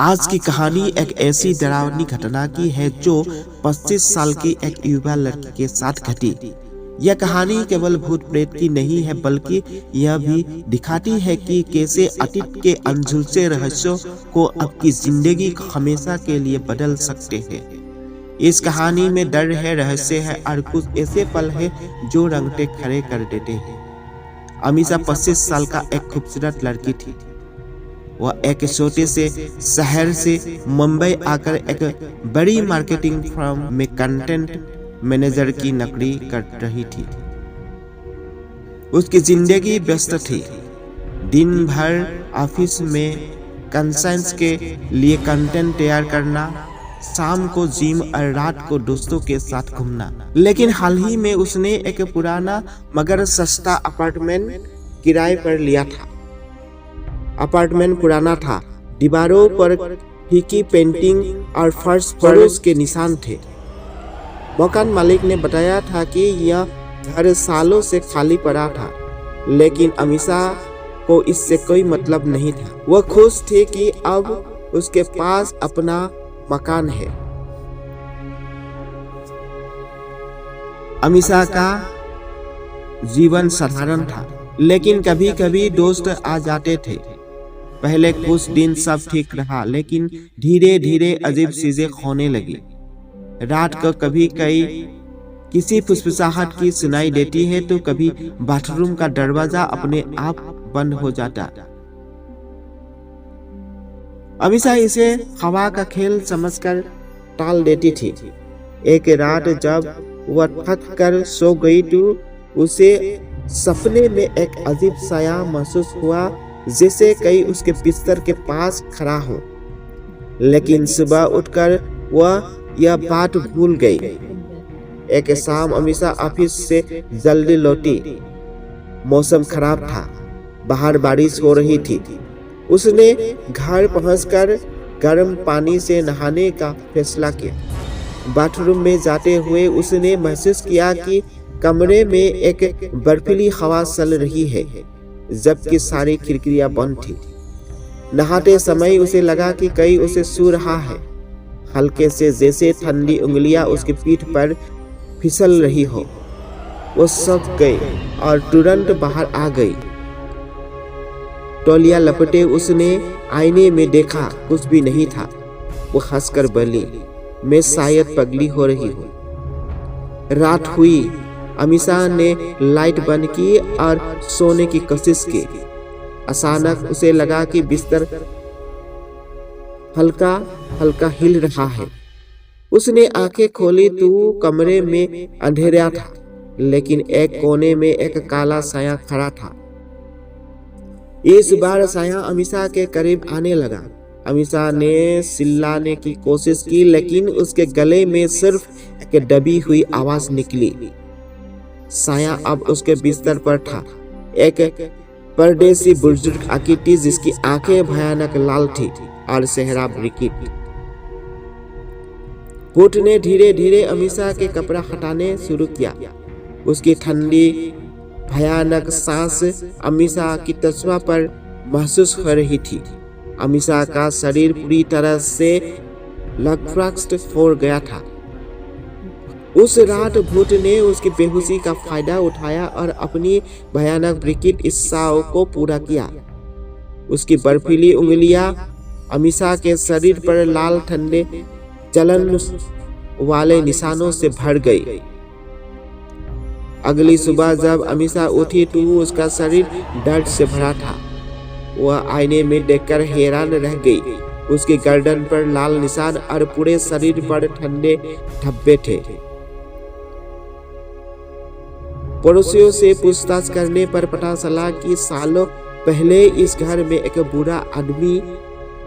आज की कहानी एक ऐसी डरावनी घटना की है जो 25 साल की एक युवा लड़की के साथ घटी। यह कहानी केवल भूत प्रेत की नहीं है, बल्कि यह भी दिखाती है कि कैसे अतीत के अनसुलझे रहस्यों को आपकी जिंदगी हमेशा के लिए बदल सकते हैं। इस कहानी में डर है, रहस्य है और कुछ ऐसे पल है जो रंगटे खड़े कर देते हैं। अमीषा 25 साल का एक खूबसूरत लड़की थी। वह एक छोटे से शहर से मुंबई आकर एक बड़ी मार्केटिंग फर्म में कंटेंट मैनेजर की नौकरी कर रही थी। उसकी जिंदगी व्यस्त थी। दिन भर ऑफिस में कंसाइंस के लिए कंटेंट तैयार करना, शाम को जिम और रात को दोस्तों के साथ घूमना। लेकिन हाल ही में उसने एक पुराना मगर सस्ता अपार्टमेंट किराए पर लिया था। अपार्टमेंट पुराना था, दीवारों पर फीकी पेंटिंग और फर्श पर उसके निशान थे। मकान मालिक ने बताया था कि यह घर सालों से खाली पड़ा था, लेकिन अमीषा को इससे कोई मतलब नहीं था। वह खुश थी कि अब उसके पास अपना मकान है। अमीषा का जीवन साधारण था, लेकिन कभी कभी दोस्त आ जाते थे। पहले कुछ दिन सब ठीक रहा, लेकिन धीरे धीरे अजीब चीजें होने लगी। रात को कभी किसी फुसफुसाहट की सुनाई देती है तो कभी बाथरूम का दरवाजा अपने आप बंद हो जाता। अमीषा इसे हवा का खेल समझकर टाल देती थी। एक रात जब वह थक कर सो गई तो उसे सपने में एक अजीब साया महसूस हुआ, जैसे कई उसके बिस्तर के पास खड़ा हो। लेकिन सुबह उठकर वह यह बात भूल गई। एक शाम अमीषा ऑफिस से जल्दी लौटी। मौसम खराब था, बाहर बारिश हो रही थी। उसने घर पहुंचकर गर्म पानी से नहाने का फैसला किया। बाथरूम में जाते हुए उसने महसूस किया कि कमरे में एक बर्फीली हवा चल रही है, जबकि सारी खिड़कियां बंद थी। नहाते समय उसे लगा कि कहीं उसे छू रहा है, हल्के से, जैसे ठंडी उंगलियां उसकी पीठ पर फिसल रही हो। वो सक गई और तुरंत बाहर आ गई। तौलिया लपेटे उसने आईने में देखा, कुछ भी नहीं था। वो हंसकर बोली, मैं शायद पगली हो रही हूँ। रात हुई। अमीषा ने लाइट बंद की और सोने की कोशिश की। अचानक उसे लगा कि बिस्तर हल्का हल्का हिल रहा है। उसने आंखें खोली तो कमरे में अंधेरा था, लेकिन एक कोने में एक काला साया खड़ा था। इस बार साया अमीषा के करीब आने लगा। अमीषा ने चिल्लाने की कोशिश की, लेकिन उसके गले में सिर्फ एक दबी हुई आवाज निकली। साया अब उसके बिस्तर पर था, एक परदेसी बुजुर्ग आकृति जिसकी आंखें भयानक लाल थी और चेहरा विकृत। भूत ने धीरे धीरे अमीषा के कपड़ा हटाने शुरू किया। उसकी ठंडी भयानक सांस अमीषा की त्वचा पर महसूस हो रही थी। अमीषा का शरीर पूरी तरह से लकड़बग्घ हो गया था। उस रात भूत ने उसकी बेहोशी का फायदा उठाया और अपनी भयानक विकृत इच्छाओं को पूरा किया। उसकी बर्फीली उंगलियां अमीषा के शरीर पर लाल ठंडे जलन वाले निशानों से भर गई। अगली सुबह जब अमीषा उठी तो उसका शरीर दर्द से भरा था। वह आईने में देखकर हैरान रह गई। उसकी गर्दन पर लाल निशान और पूरे शरीर पर ठंडे धब्बे थे। पड़ोसियों से पूछताछ करने पर पता चला कि सालों पहले इस घर में एक बूढ़ा आदमी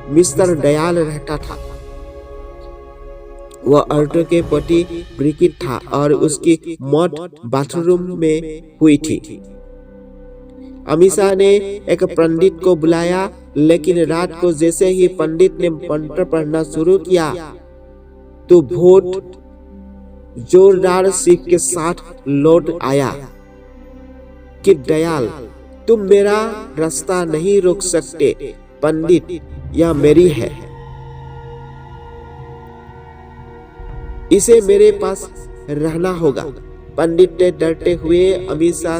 मिस्टर दयाल रहता था। वह औरतों के प्रति विकृत था और उसकी मौत बाथरूम में हुई थी। अमीषा ने एक पंडित को बुलाया, लेकिन रात को जैसे ही पंडित ने मंत्र पढ़ना शुरू किया तो भूत जोरदार चीख के साथ लौट आया कि दयाल, तुम मेरा रास्ता नहीं रोक सकते। पंडित, यह मेरी है। इसे मेरे पास रहना होगा। पंडित ने डरते हुए अमीषा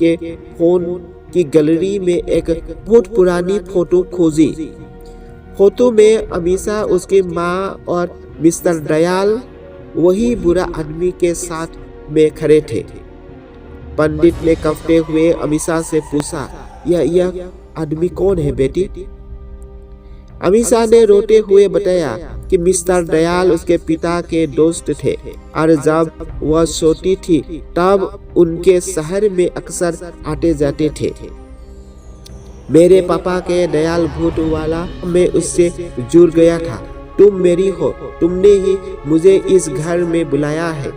के फोन की गैलरी में एक बहुत पुरानी फोटो खोजी। फोटो में अमीषा, उसकी माँ और मिस्टर दयाल वही बुरा आदमी के साथ में खड़े थे। पंडित ने कपते हुए अमीषा से पूछा, यह आदमी कौन है बेटी? अमीषा ने रोते हुए बताया कि मिस्टर दयाल उसके पिता के दोस्त थे और जब वह छोटी थी तब उनके शहर में अक्सर आते जाते थे। मेरे पापा के दयाल भूत वाला मैं उससे जुड़ गया था। तुम मेरी हो, तुमने ही मुझे इस घर में बुलाया है।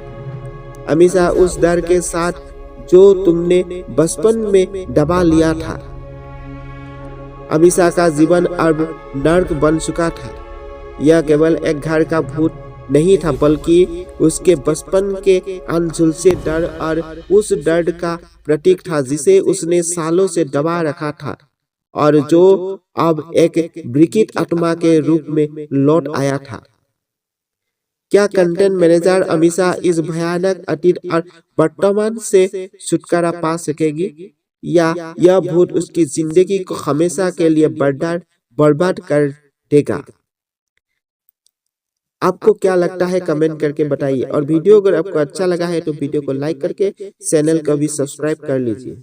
अमीषा उस डर के साथ जो तुमने बचपन में दबा लिया था। अमीषा का जीवन अब नर्क बन चुका था। यह केवल एक घर का भूत नहीं था, बल्कि उसके बचपन के अनसुलझे डर और उस डर का प्रतीक था जिसे उसने सालों से दबा रखा था और जो अब एक विकृत आत्मा के रूप में लौट आया था। क्या कंटेंट मैनेजर अमीषा इस भयानक अतीत और वर्तमान से छुटकारा पा सकेगी, या यह भूत उसकी जिंदगी को हमेशा के लिए बर्बाद कर देगा? आपको क्या लगता है कमेंट करके बताइए। और वीडियो अगर आपको अच्छा लगा है तो वीडियो को लाइक करके चैनल को भी सब्सक्राइब कर लीजिए।